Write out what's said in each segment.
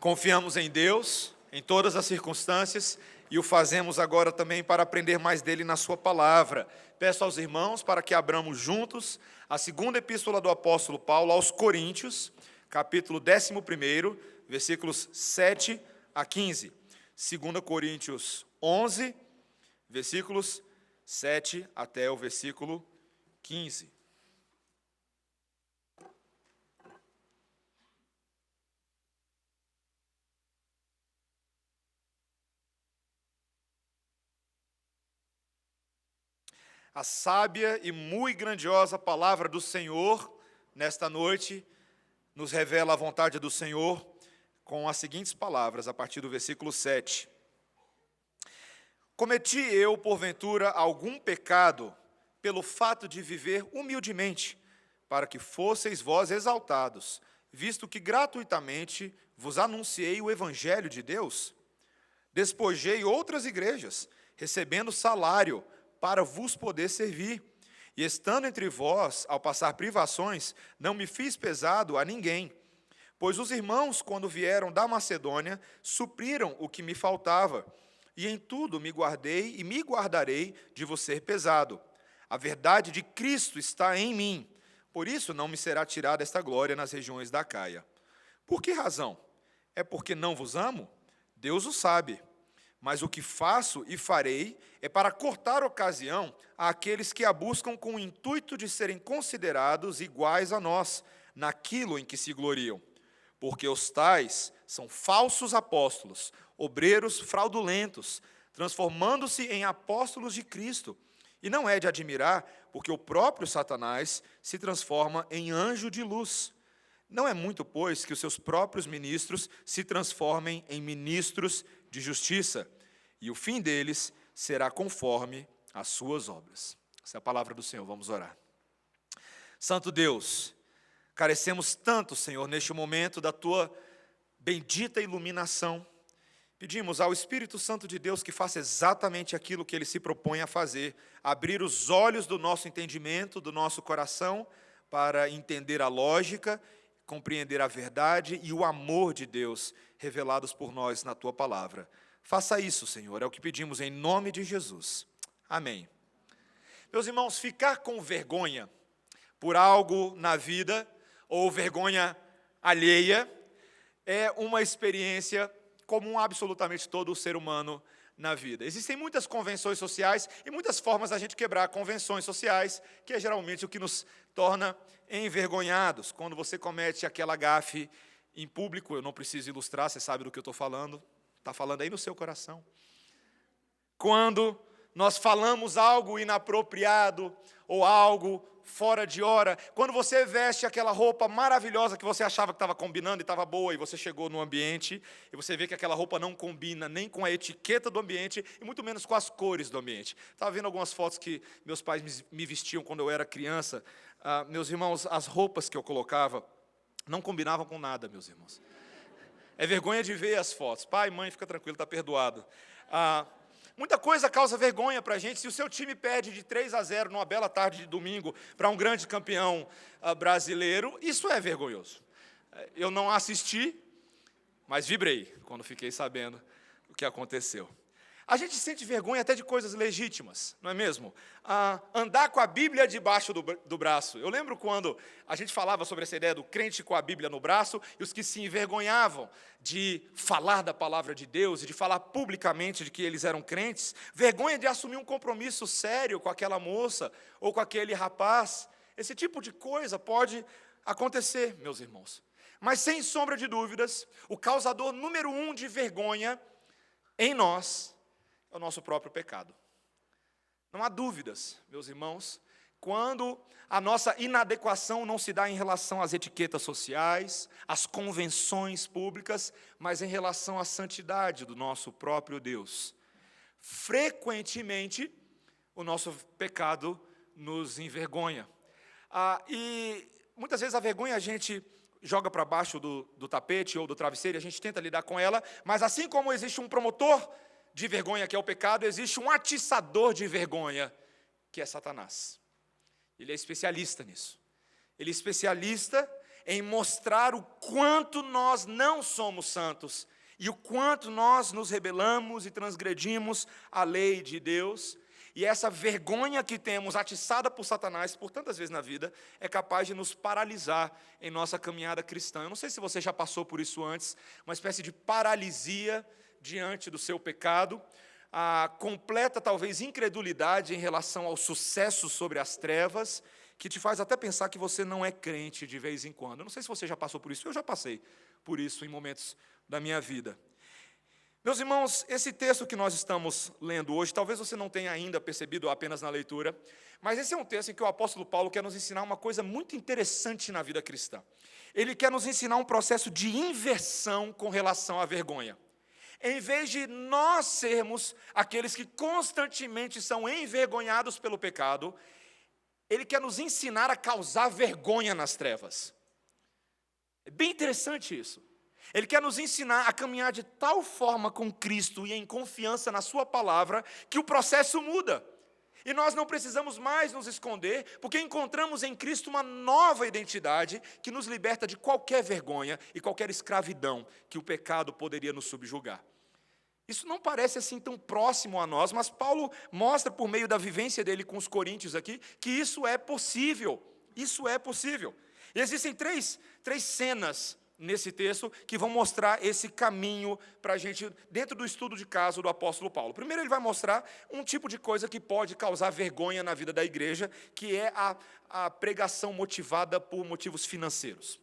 Confiamos em Deus, em todas as circunstâncias, e o fazemos agora também para aprender mais dele na sua palavra. Peço aos irmãos para que abramos juntos a segunda epístola do apóstolo Paulo aos Coríntios, capítulo 11, versículos 7 a 15. 2 Coríntios 11, versículos 7 até o versículo 15. A sábia e muito grandiosa palavra do Senhor, nesta noite, nos revela a vontade do Senhor com as seguintes palavras, a partir do versículo 7. Cometi eu, porventura, algum pecado pelo fato de viver humildemente, para que fosseis vós exaltados, visto que gratuitamente vos anunciei o Evangelho de Deus? Despojei outras igrejas, recebendo salário, para vos poder servir. E estando entre vós, ao passar privações, não me fiz pesado a ninguém. Pois os irmãos, quando vieram da Macedônia, supriram o que me faltava. E em tudo me guardei e me guardarei de vos ser pesado. A verdade de Cristo está em mim. Por isso não me será tirada esta glória nas regiões da Acaia. Por que razão? É porque não vos amo? Deus o sabe. Mas o que faço e farei é para cortar ocasião àqueles que a buscam com o intuito de serem considerados iguais a nós, naquilo em que se gloriam. Porque os tais são falsos apóstolos, obreiros fraudulentos, transformando-se em apóstolos de Cristo. E não é de admirar, porque o próprio Satanás se transforma em anjo de luz. Não é muito, pois, que os seus próprios ministros se transformem em ministros de justiça, e o fim deles será conforme as suas obras. Essa é a palavra do Senhor, vamos orar. Santo Deus, carecemos tanto, Senhor, neste momento da Tua bendita iluminação. Pedimos ao Espírito Santo de Deus que faça exatamente aquilo que Ele se propõe a fazer, abrir os olhos do nosso entendimento, do nosso coração, para entender a lógica, compreender a verdade e o amor de Deus revelados por nós na Tua palavra. Faça isso, Senhor, é o que pedimos em nome de Jesus. Amém. Meus irmãos, ficar com vergonha por algo na vida, ou vergonha alheia, é uma experiência comum a absolutamente todo o ser humano na vida. Existem muitas convenções sociais e muitas formas da gente quebrar convenções sociais, que é geralmente o que nos torna envergonhados. Quando você comete aquela gafe em público, eu não preciso ilustrar, você sabe do que eu estou falando, está falando aí no seu coração. Quando nós falamos algo inapropriado ou algo fora de hora, quando você veste aquela roupa maravilhosa que você achava que estava combinando e estava boa, e você chegou no ambiente, e você vê que aquela roupa não combina nem com a etiqueta do ambiente, e muito menos com as cores do ambiente. Estava vendo algumas fotos que meus pais me vestiam quando eu era criança. Meus irmãos, as roupas que eu colocava não combinavam com nada, meus irmãos. É vergonha de ver as fotos. Pai, mãe, fica tranquilo, está perdoado. Muita coisa causa vergonha para a gente. Se o seu time perde de 3-0 numa bela tarde de domingo para um grande campeão brasileiro, isso é vergonhoso. Eu não assisti, mas vibrei quando fiquei sabendo o que aconteceu. A gente sente vergonha até de coisas legítimas, não é mesmo? Andar com a Bíblia debaixo do braço. Eu lembro quando a gente falava sobre essa ideia do crente com a Bíblia no braço, e os que se envergonhavam de falar da palavra de Deus e de falar publicamente de que eles eram crentes, vergonha de assumir um compromisso sério com aquela moça ou com aquele rapaz. Esse tipo de coisa pode acontecer, meus irmãos. Mas, sem sombra de dúvidas, o causador número 1 de vergonha em nós é o nosso próprio pecado. Não há dúvidas, meus irmãos, quando a nossa inadequação não se dá em relação às etiquetas sociais, às convenções públicas, mas em relação à santidade do nosso próprio Deus. Frequentemente, o nosso pecado nos envergonha. E muitas vezes a vergonha a gente joga para baixo do tapete ou do travesseiro, a gente tenta lidar com ela, mas assim como existe um promotor de vergonha, que é o pecado, existe um atiçador de vergonha, que é Satanás. Ele é especialista nisso. Ele é especialista em mostrar o quanto nós não somos santos e o quanto nós nos rebelamos e transgredimos a lei de Deus. E essa vergonha que temos atiçada por Satanás por tantas vezes na vida é capaz de nos paralisar em nossa caminhada cristã. Eu não sei se você já passou por isso antes, uma espécie de paralisia diante do seu pecado, a completa, talvez, incredulidade em relação ao sucesso sobre as trevas, que te faz até pensar que você não é crente de vez em quando. Eu não sei se você já passou por isso, eu já passei por isso em momentos da minha vida. Meus irmãos, esse texto que nós estamos lendo hoje, talvez você não tenha ainda percebido apenas na leitura, mas esse é um texto em que o apóstolo Paulo quer nos ensinar uma coisa muito interessante na vida cristã. Ele quer nos ensinar um processo de inversão com relação à vergonha. Em vez de nós sermos aqueles que constantemente são envergonhados pelo pecado, ele quer nos ensinar a causar vergonha nas trevas. É bem interessante isso. Ele quer nos ensinar a caminhar de tal forma com Cristo e em confiança na sua palavra, que o processo muda. E nós não precisamos mais nos esconder, porque encontramos em Cristo uma nova identidade que nos liberta de qualquer vergonha e qualquer escravidão que o pecado poderia nos subjugar. Isso não parece assim tão próximo a nós, mas Paulo mostra por meio da vivência dele com os coríntios aqui, que isso é possível. Isso é possível. E existem três cenas nesse texto que vão mostrar esse caminho para a gente, dentro do estudo de caso do apóstolo Paulo. Primeiro, ele vai mostrar um tipo de coisa que pode causar vergonha na vida da igreja, que é a pregação motivada por motivos financeiros.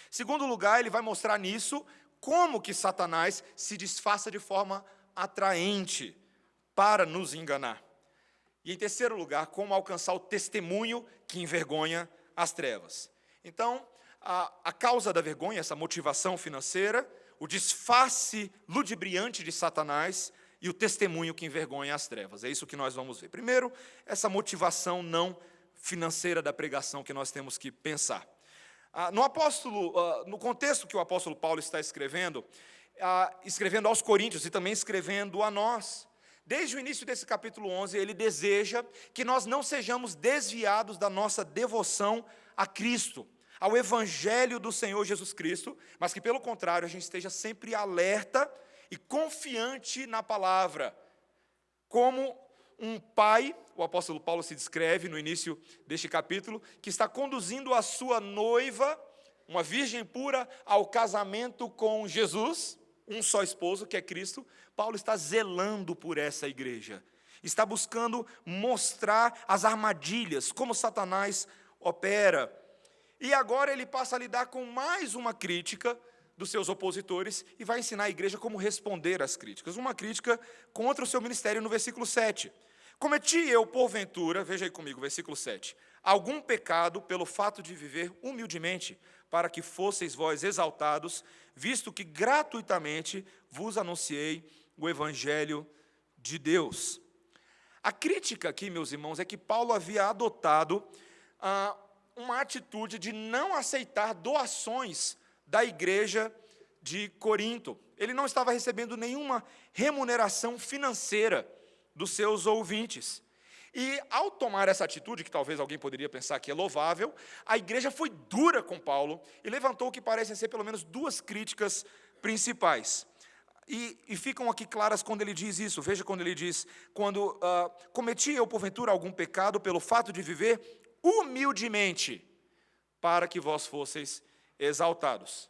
Segundo lugar, ele vai mostrar nisso como que Satanás se disfarça de forma atraente para nos enganar. E em terceiro lugar, como alcançar o testemunho que envergonha as trevas. Então, a causa da vergonha, essa motivação financeira, o disfarce ludibriante de Satanás e o testemunho que envergonha as trevas. É isso que nós vamos ver. Primeiro, essa motivação não financeira da pregação que nós temos que pensar. No contexto que o apóstolo Paulo está escrevendo aos coríntios e também escrevendo a nós, desde o início desse capítulo 11, ele deseja que nós não sejamos desviados da nossa devoção a Cristo, ao Evangelho do Senhor Jesus Cristo, mas que, pelo contrário, a gente esteja sempre alerta e confiante na palavra. Como um pai, o apóstolo Paulo se descreve no início deste capítulo, que está conduzindo a sua noiva, uma virgem pura, ao casamento com Jesus, um só esposo, que é Cristo. Paulo está zelando por essa igreja, está buscando mostrar as armadilhas, como Satanás opera. E agora ele passa a lidar com mais uma crítica dos seus opositores e vai ensinar a igreja como responder às críticas. Uma crítica contra o seu ministério no versículo 7. Cometi eu, porventura, veja aí comigo, versículo 7, algum pecado pelo fato de viver humildemente, para que fosseis vós exaltados, visto que gratuitamente vos anunciei o Evangelho de Deus. A crítica aqui, meus irmãos, é que Paulo havia adotado uma atitude de não aceitar doações da igreja de Corinto. Ele não estava recebendo nenhuma remuneração financeira dos seus ouvintes. E ao tomar essa atitude, que talvez alguém poderia pensar que é louvável, a igreja foi dura com Paulo e levantou o que parecem ser pelo menos duas críticas principais. E ficam aqui claras quando ele diz isso. Veja quando ele diz, cometi eu porventura algum pecado pelo fato de viver humildemente, para que vós fosseis exaltados.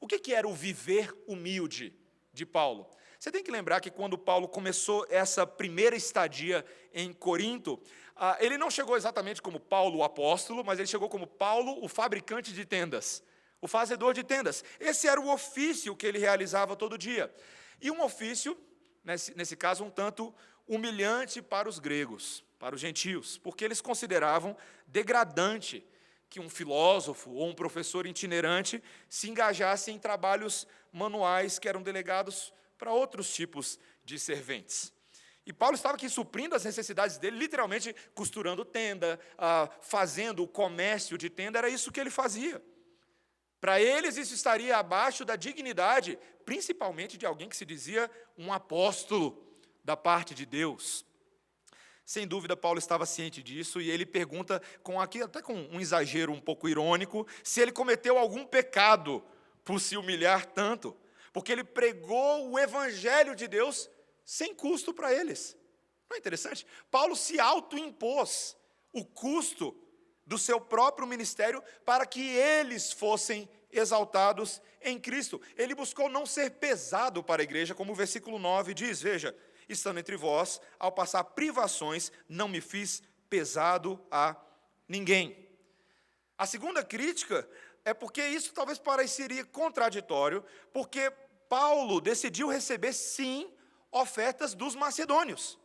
O que era o viver humilde de Paulo? Você tem que lembrar que quando Paulo começou essa primeira estadia em Corinto, ele não chegou exatamente como Paulo o apóstolo, mas ele chegou como Paulo o fabricante de tendas, o fazedor de tendas. Esse era o ofício que ele realizava todo dia. E um ofício, nesse caso, um tanto humilhante para os gregos, para os gentios, porque eles consideravam degradante que um filósofo ou um professor itinerante se engajasse em trabalhos manuais que eram delegados para outros tipos de serventes. E Paulo estava aqui suprindo as necessidades dele, literalmente costurando tenda, fazendo o comércio de tenda, era isso que ele fazia. Para eles isso estaria abaixo da dignidade, principalmente de alguém que se dizia um apóstolo da parte de Deus. Sem dúvida, Paulo estava ciente disso, e ele pergunta, até com um exagero um pouco irônico, se ele cometeu algum pecado por se humilhar tanto, porque ele pregou o evangelho de Deus sem custo para eles. Não é interessante? Paulo se autoimpôs o custo do seu próprio ministério para que eles fossem exaltados em Cristo. Ele buscou não ser pesado para a igreja, como o versículo 9 diz, veja, estando entre vós, ao passar privações, não me fiz pesado a ninguém. A segunda crítica é porque isso talvez pareceria contraditório, porque Paulo decidiu receber, sim, ofertas dos macedônios,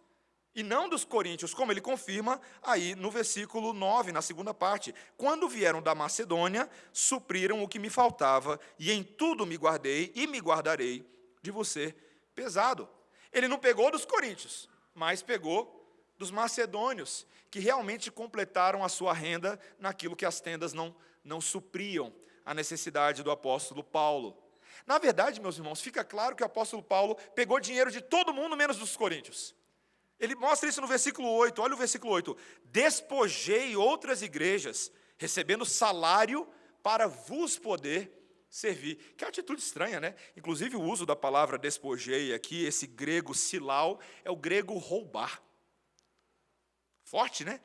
e não dos coríntios, como ele confirma aí no versículo 9, na segunda parte. Quando vieram da Macedônia, supriram o que me faltava, e em tudo me guardei e me guardarei de você pesado. Ele não pegou dos coríntios, mas pegou dos macedônios, que realmente completaram a sua renda naquilo que as tendas não supriam a necessidade do apóstolo Paulo. Na verdade, meus irmãos, fica claro que o apóstolo Paulo pegou dinheiro de todo mundo, menos dos coríntios. Ele mostra isso no versículo 8, olha o versículo 8. Despojei outras igrejas, recebendo salário para vos poder servir. Que atitude estranha, né? Inclusive o uso da palavra despojei aqui, esse grego silau, é o grego roubar. Forte, né?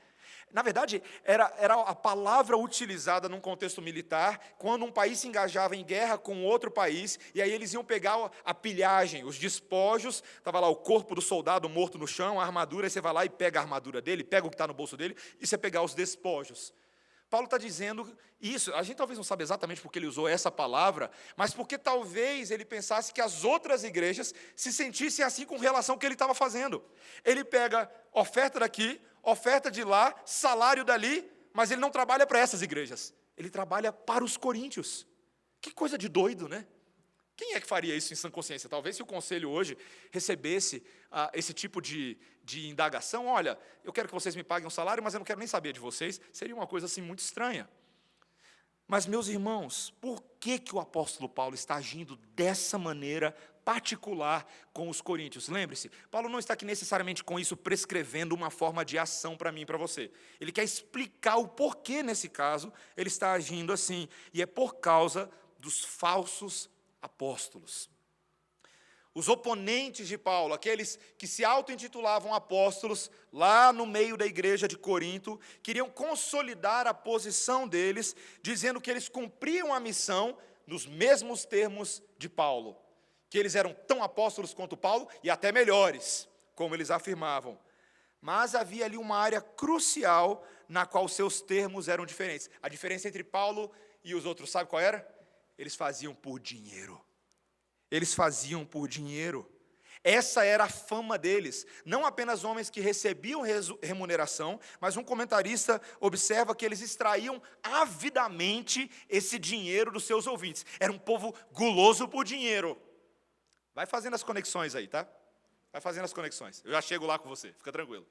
Na verdade, era a palavra utilizada num contexto militar, quando um país se engajava em guerra com outro país, e aí eles iam pegar a pilhagem, os despojos, estava lá o corpo do soldado morto no chão, a armadura, aí você vai lá e pega a armadura dele, pega o que está no bolso dele, e você pegar os despojos. Paulo está dizendo isso, a gente talvez não sabe exatamente porque ele usou essa palavra, mas porque talvez ele pensasse que as outras igrejas se sentissem assim com relação ao que ele estava fazendo. Ele pega oferta daqui, oferta de lá, salário dali, mas ele não trabalha para essas igrejas, ele trabalha para os coríntios. Que coisa de doido, né? Quem é que faria isso em sã consciência? Talvez se o conselho hoje recebesse esse tipo de indagação, olha, eu quero que vocês me paguem um salário, mas eu não quero nem saber de vocês, seria uma coisa assim muito estranha. Mas, meus irmãos, por que o apóstolo Paulo está agindo dessa maneira particular com os coríntios? Lembre-se, Paulo não está aqui necessariamente com isso prescrevendo uma forma de ação para mim e para você. Ele quer explicar o porquê, nesse caso, ele está agindo assim, e é por causa dos falsos apóstolos. Os oponentes de Paulo, aqueles que se auto-intitulavam apóstolos, lá no meio da igreja de Corinto, queriam consolidar a posição deles, dizendo que eles cumpriam a missão nos mesmos termos de Paulo, que eles eram tão apóstolos quanto Paulo e até melhores, como eles afirmavam. Mas havia ali uma área crucial na qual seus termos eram diferentes. A diferença entre Paulo e os outros, sabe qual era? Eles faziam por dinheiro. Eles faziam por dinheiro. Essa era a fama deles. Não apenas homens que recebiam remuneração, mas um comentarista observa que eles extraíam avidamente esse dinheiro dos seus ouvintes. Era um povo guloso por dinheiro. Vai fazendo as conexões aí, tá? Vai fazendo as conexões. Eu já chego lá com você, fica tranquilo.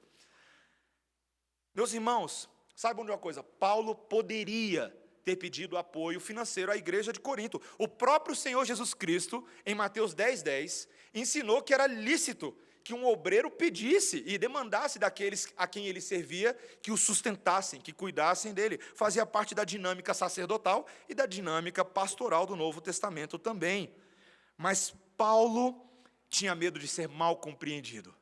Meus irmãos, saibam de uma coisa, Paulo poderia ter pedido apoio financeiro à igreja de Corinto. O próprio Senhor Jesus Cristo, em Mateus 10:10, ensinou que era lícito que um obreiro pedisse e demandasse daqueles a quem ele servia que o sustentassem, que cuidassem dele. Fazia parte da dinâmica sacerdotal e da dinâmica pastoral do Novo Testamento também. Mas Paulo tinha medo de ser mal compreendido.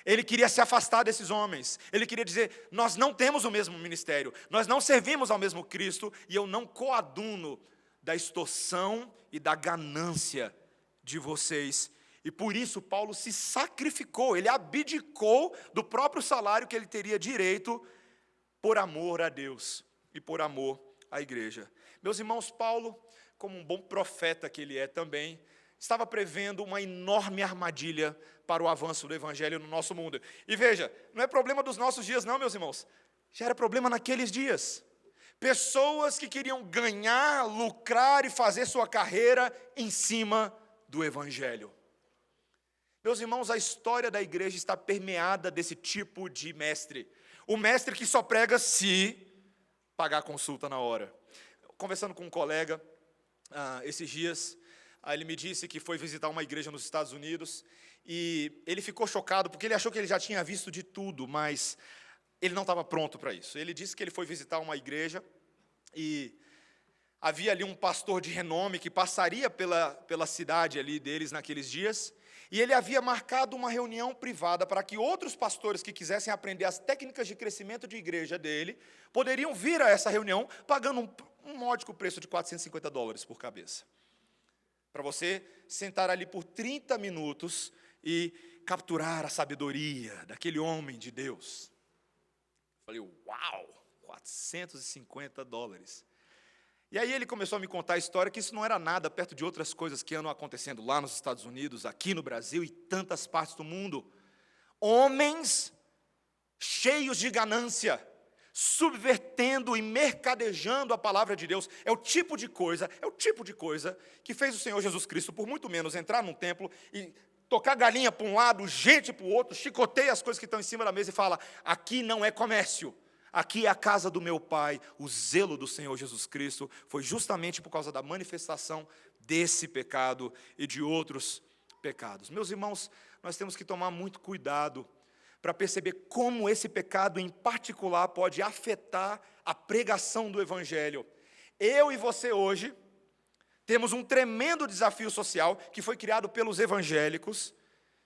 Ele queria se afastar desses homens. Ele queria dizer, nós não temos o mesmo ministério, nós não servimos ao mesmo Cristo, e eu não coaduno da extorsão e da ganância de vocês. E por isso Paulo se sacrificou, ele abdicou do próprio salário que ele teria direito por amor a Deus e por amor à igreja. Meus irmãos, Paulo, como um bom profeta que ele é também, estava prevendo uma enorme armadilha para o avanço do evangelho no nosso mundo. E veja, não é problema dos nossos dias não, meus irmãos. Já era problema naqueles dias. Pessoas que queriam ganhar, lucrar e fazer sua carreira em cima do evangelho. Meus irmãos, a história da igreja está permeada desse tipo de mestre. O mestre que só prega se pagar a consulta na hora. Conversando com um colega esses dias, Aí ele me disse que foi visitar uma igreja nos Estados Unidos, e ele ficou chocado, porque ele achou que ele já tinha visto de tudo, mas ele não estava pronto para isso. Ele disse que ele foi visitar uma igreja, e havia ali um pastor de renome que passaria pela cidade ali deles naqueles dias, e ele havia marcado uma reunião privada para que outros pastores que quisessem aprender as técnicas de crescimento de igreja dele, poderiam vir a essa reunião pagando um módico preço de $450 por cabeça. Para você sentar ali por 30 minutos e capturar a sabedoria daquele homem de Deus. Falei, uau, $450. E aí ele começou a me contar a história, que isso não era nada perto de outras coisas que andam acontecendo lá nos Estados Unidos, aqui no Brasil e tantas partes do mundo. Homens cheios de ganância, subvertendo e mercadejando a palavra de Deus. É o tipo de coisa que fez o Senhor Jesus Cristo, por muito menos, entrar num templo e tocar galinha para um lado, gente para o outro, chicoteia as coisas que estão em cima da mesa e fala, aqui não é comércio. Aqui é a casa do meu Pai. O zelo do Senhor Jesus Cristo foi justamente por causa da manifestação desse pecado e de outros pecados. Meus irmãos, nós temos que tomar muito cuidado para perceber como esse pecado em particular pode afetar a pregação do Evangelho. Eu e você hoje temos um tremendo desafio social que foi criado pelos evangélicos,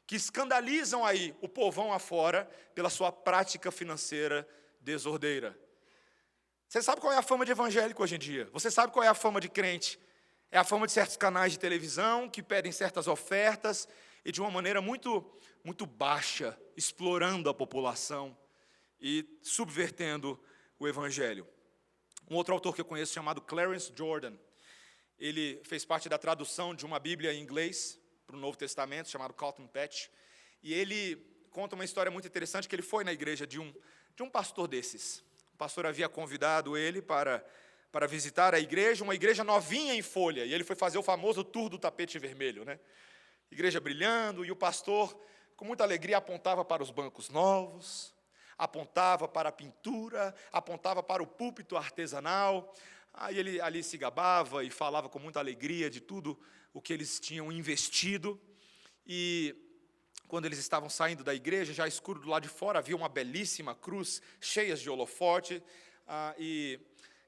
que escandalizam aí o povão afora pela sua prática financeira desordeira. Você sabe qual é a fama de evangélico hoje em dia? Você sabe qual é a fama de crente? É a fama de certos canais de televisão que pedem certas ofertas e de uma maneira muito, muito baixa, explorando a população e subvertendo o evangelho. Um outro autor que eu conheço chamado Clarence Jordan, ele fez parte da tradução de uma Bíblia em inglês para o Novo Testamento, chamado Cotton Patch, e ele conta uma história muito interessante, que ele foi na igreja de um pastor desses. O pastor havia convidado ele para visitar a igreja, uma igreja novinha em folha, e ele foi fazer o famoso tour do tapete vermelho, né? Igreja brilhando, e o pastor, com muita alegria, apontava para os bancos novos, apontava para a pintura, apontava para o púlpito artesanal. Aí ele ali se gabava e falava com muita alegria de tudo o que eles tinham investido, e quando eles estavam saindo da igreja, já escuro do lado de fora, havia uma belíssima cruz, cheia de holofote, e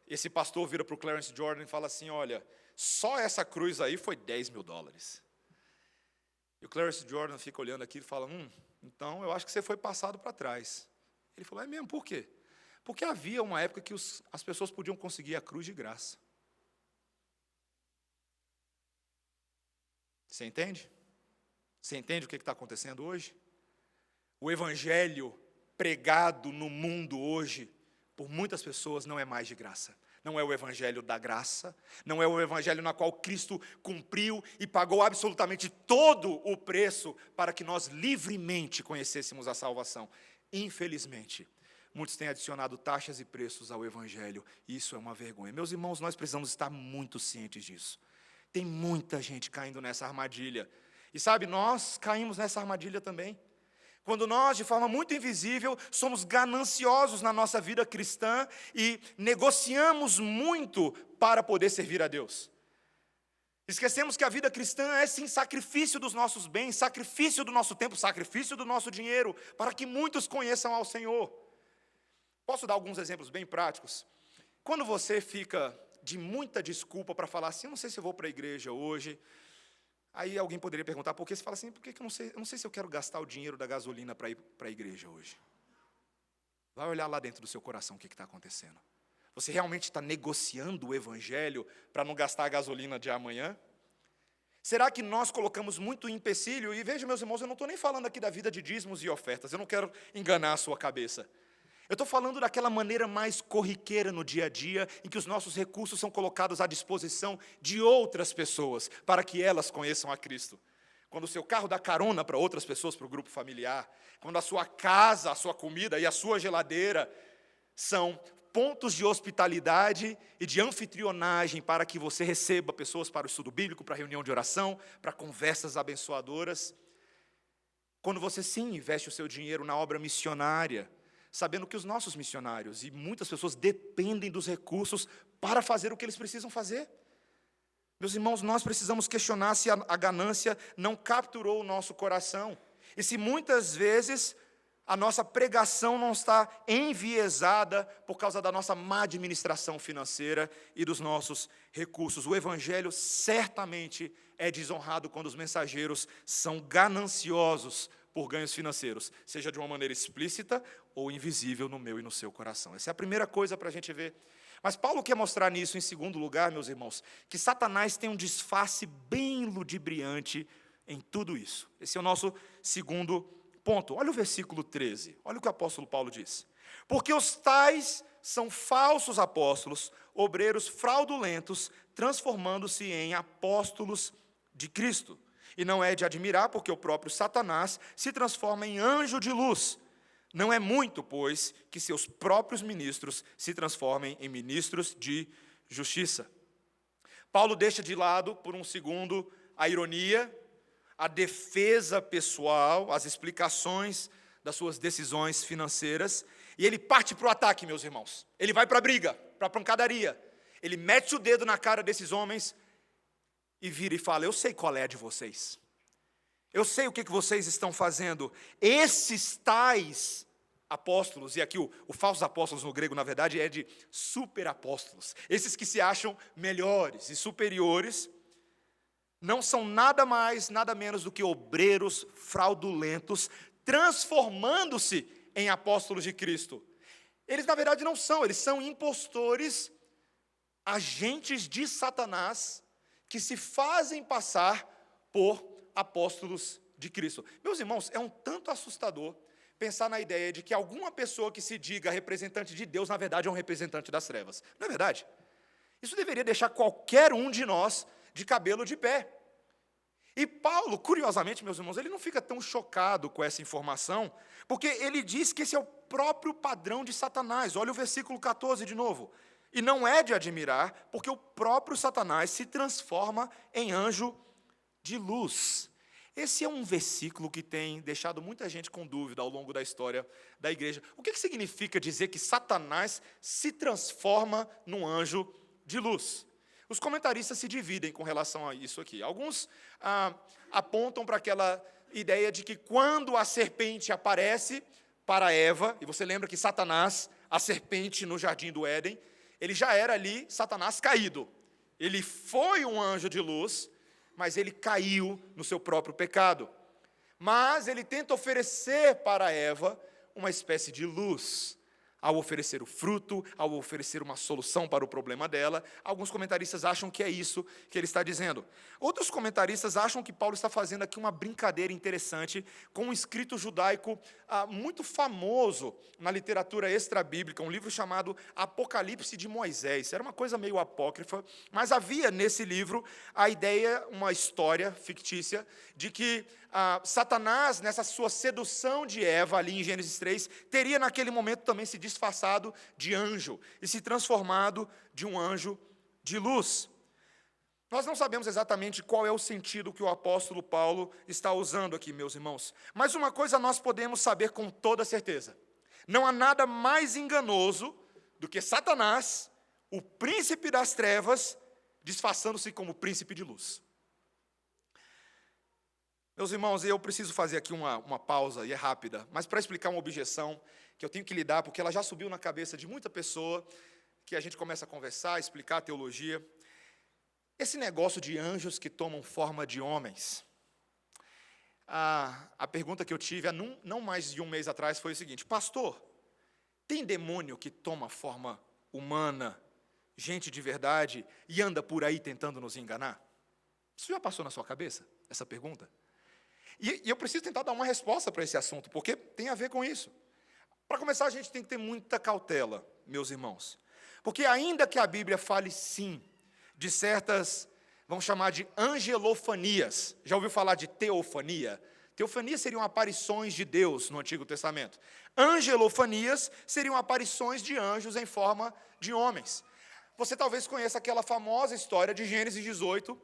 esse pastor vira para o Clarence Jordan e fala assim, olha, só essa cruz aí foi $10 mil. E o Clarence Jordan fica olhando aquilo e fala, então eu acho que você foi passado para trás. Ele falou, é mesmo, por quê? Porque havia uma época que as pessoas podiam conseguir a cruz de graça. Você entende? Você entende o que está acontecendo hoje? O evangelho pregado no mundo hoje, por muitas pessoas, não é mais de graça. Não é o evangelho da graça, não é o evangelho na qual Cristo cumpriu e pagou absolutamente todo o preço para que nós livremente conhecêssemos a salvação. Infelizmente, muitos têm adicionado taxas e preços ao evangelho, e isso é uma vergonha. Meus irmãos, nós precisamos estar muito cientes disso. Tem muita gente caindo nessa armadilha. E sabe, nós caímos nessa armadilha também. Quando nós, de forma muito invisível, somos gananciosos na nossa vida cristã e negociamos muito para poder servir a Deus. Esquecemos que a vida cristã é sim sacrifício dos nossos bens, sacrifício do nosso tempo, sacrifício do nosso dinheiro, para que muitos conheçam ao Senhor. Posso dar alguns exemplos bem práticos? Quando você fica de muita desculpa para falar assim, eu não sei se eu vou para a igreja hoje. Aí alguém poderia perguntar, por que você fala assim, por que eu não sei se eu quero gastar o dinheiro da gasolina para ir para a igreja hoje. Vai olhar lá dentro do seu coração o que está acontecendo. Você realmente está negociando o evangelho para não gastar a gasolina de amanhã? Será que nós colocamos muito empecilho? E veja, meus irmãos, eu não estou nem falando aqui da vida de dízimos e ofertas, eu não quero enganar a sua cabeça. Eu estou falando daquela maneira mais corriqueira no dia a dia, em que os nossos recursos são colocados à disposição de outras pessoas, para que elas conheçam a Cristo. Quando o seu carro dá carona para outras pessoas, para o grupo familiar, quando a sua casa, a sua comida e a sua geladeira são pontos de hospitalidade e de anfitrionagem para que você receba pessoas para o estudo bíblico, para a reunião de oração, para conversas abençoadoras. Quando você sim investe o seu dinheiro na obra missionária, sabendo que os nossos missionários e muitas pessoas dependem dos recursos para fazer o que eles precisam fazer. Meus irmãos, nós precisamos questionar se a ganância não capturou o nosso coração. E se muitas vezes a nossa pregação não está enviesada por causa da nossa má administração financeira e dos nossos recursos. O evangelho certamente é desonrado quando os mensageiros são gananciosos por ganhos financeiros, seja de uma maneira explícita ou invisível no meu e no seu coração. Essa é a primeira coisa para a gente ver. Mas Paulo quer mostrar nisso, em segundo lugar, meus irmãos, que Satanás tem um disfarce bem ludibriante em tudo isso. Esse é o nosso segundo ponto. Olha o versículo 13, olha o que o apóstolo Paulo diz. Porque os tais são falsos apóstolos, obreiros fraudulentos, transformando-se em apóstolos de Cristo. E não é de admirar, porque o próprio Satanás se transforma em anjo de luz. Não é muito, pois, que seus próprios ministros se transformem em ministros de justiça. Paulo deixa de lado, por um segundo, a ironia, a defesa pessoal, as explicações das suas decisões financeiras, e ele parte para o ataque, meus irmãos. Ele vai para a briga, para a pancadaria. Ele mete o dedo na cara desses homens e vira e fala: eu sei qual é a de vocês. Eu sei o que vocês estão fazendo. Esses tais apóstolos, e aqui o falsos apóstolos no grego, na verdade, é de superapóstolos. Esses que se acham melhores e superiores, não são nada mais, nada menos do que obreiros fraudulentos, transformando-se em apóstolos de Cristo. Eles, na verdade, não são, eles são impostores, agentes de Satanás, que se fazem passar por apóstolos de Cristo. Meus irmãos, é um tanto assustador pensar na ideia de que alguma pessoa que se diga representante de Deus, na verdade, é um representante das trevas. Não é verdade? Isso deveria deixar qualquer um de nós de cabelo de pé. E Paulo, curiosamente, meus irmãos, ele não fica tão chocado com essa informação, porque ele diz que esse é o próprio padrão de Satanás. Olha o versículo 14 de novo. E não é de admirar, porque o próprio Satanás se transforma em anjo de luz. Esse é um versículo que tem deixado muita gente com dúvida ao longo da história da igreja. O que significa dizer que Satanás se transforma num anjo de luz? Os comentaristas se dividem com relação a isso aqui. Alguns apontam para aquela ideia de que quando a serpente aparece para Eva, e você lembra que Satanás, a serpente no jardim do Éden, ele já era ali Satanás caído. Ele foi um anjo de luz, mas ele caiu no seu próprio pecado. Mas ele tenta oferecer para Eva uma espécie de luz. Ao oferecer o fruto, ao oferecer uma solução para o problema dela, alguns comentaristas acham que é isso que ele está dizendo. Outros comentaristas acham que Paulo está fazendo aqui uma brincadeira interessante com um escrito judaico muito famoso na literatura extrabíblica, um livro chamado Apocalipse de Moisés. Era uma coisa meio apócrifa, mas havia nesse livro a ideia, uma história fictícia, de que Satanás, nessa sua sedução de Eva, ali em Gênesis 3, teria naquele momento também se disfarçado de anjo e se transformado de um anjo de luz. Nós não sabemos exatamente qual é o sentido que o apóstolo Paulo está usando aqui, meus irmãos. Mas uma coisa nós podemos saber com toda certeza: não há nada mais enganoso do que Satanás, o príncipe das trevas, disfarçando-se como príncipe de luz. Meus irmãos, eu preciso fazer aqui uma pausa, e é rápida, mas para explicar uma objeção que eu tenho que lidar, porque ela já subiu na cabeça de muita pessoa, que a gente começa a conversar, explicar a teologia. Esse negócio de anjos que tomam forma de homens. A pergunta que eu tive há não mais de um mês atrás foi o seguinte: pastor, tem demônio que toma forma humana, gente de verdade, e anda por aí tentando nos enganar? Isso já passou na sua cabeça, essa pergunta? E eu preciso tentar dar uma resposta para esse assunto, porque tem a ver com isso. Para começar, a gente tem que ter muita cautela, meus irmãos. Porque ainda que a Bíblia fale sim de certas, vamos chamar de angelofanias. Já ouviu falar de teofania? Teofania seriam aparições de Deus no Antigo Testamento. Angelofanias seriam aparições de anjos em forma de homens. Você talvez conheça aquela famosa história de Gênesis 18,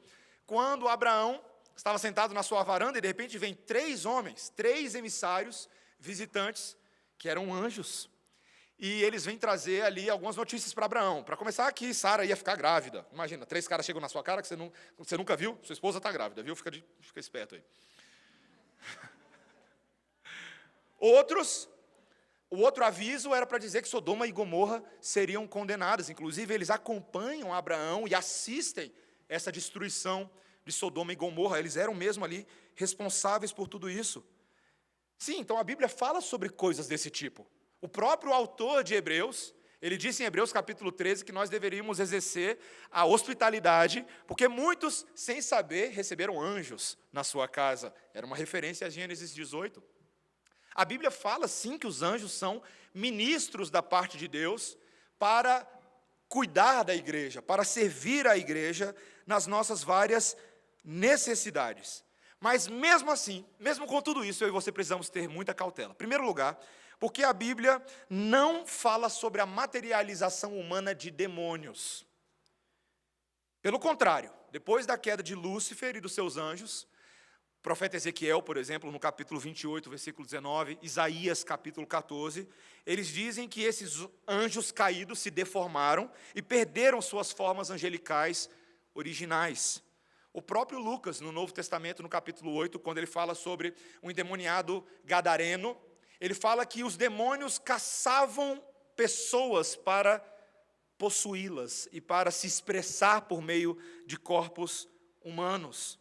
quando Abraão estava sentado na sua varanda e de repente vem 3 homens, 3 emissários, visitantes, que eram anjos. e eles vêm trazer ali algumas notícias para Abraão. Para começar aqui, Sara ia ficar grávida. Imagina, 3 caras chegam na sua cara que você nunca viu, sua esposa está grávida, viu? Fica esperto aí. O outro aviso era para dizer que Sodoma e Gomorra seriam condenadas. Inclusive, eles acompanham Abraão e assistem essa destruição de Sodoma e Gomorra. Eles eram mesmo ali responsáveis por tudo isso. Sim, então a Bíblia fala sobre coisas desse tipo. O próprio autor de Hebreus, ele disse em Hebreus capítulo 13 que nós deveríamos exercer a hospitalidade, porque muitos, sem saber, receberam anjos na sua casa. Era uma referência a Gênesis 18. A Bíblia fala, sim, que os anjos são ministros da parte de Deus para cuidar da igreja, para servir a igreja nas nossas várias necessidades. Mas mesmo assim, mesmo com tudo isso, eu e você precisamos ter muita cautela. Em primeiro lugar, porque a Bíblia não fala sobre a materialização humana de demônios. Pelo contrário, depois da queda de Lúcifer e dos seus anjos, o profeta Ezequiel, por exemplo, no capítulo 28, versículo 19, Isaías, capítulo 14, eles dizem que esses anjos caídos se deformaram e perderam suas formas angelicais originais. O próprio Lucas, no Novo Testamento, no capítulo 8, quando ele fala sobre um endemoniado gadareno, ele fala que os demônios caçavam pessoas para possuí-las e para se expressar por meio de corpos humanos,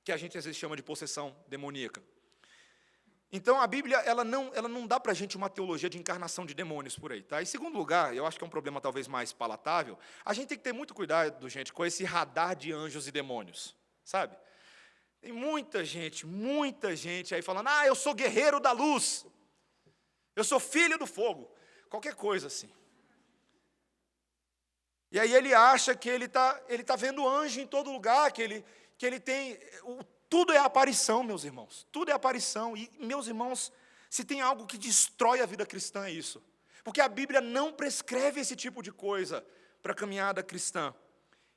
que a gente às vezes chama de possessão demoníaca. Então a Bíblia ela não dá para a gente uma teologia de encarnação de demônios por aí. Tá? Em segundo lugar, eu acho que é um problema talvez mais palatável, a gente tem que ter muito cuidado, gente, com esse radar de anjos e demônios, sabe? Tem muita gente aí falando, eu sou guerreiro da luz, eu sou filho do fogo, qualquer coisa assim. E aí ele acha que ele tá vendo anjo em todo lugar, que ele tem... Tudo é aparição, meus irmãos. Tudo é aparição. E, meus irmãos, se tem algo que destrói a vida cristã, é isso. Porque a Bíblia não prescreve esse tipo de coisa para a caminhada cristã.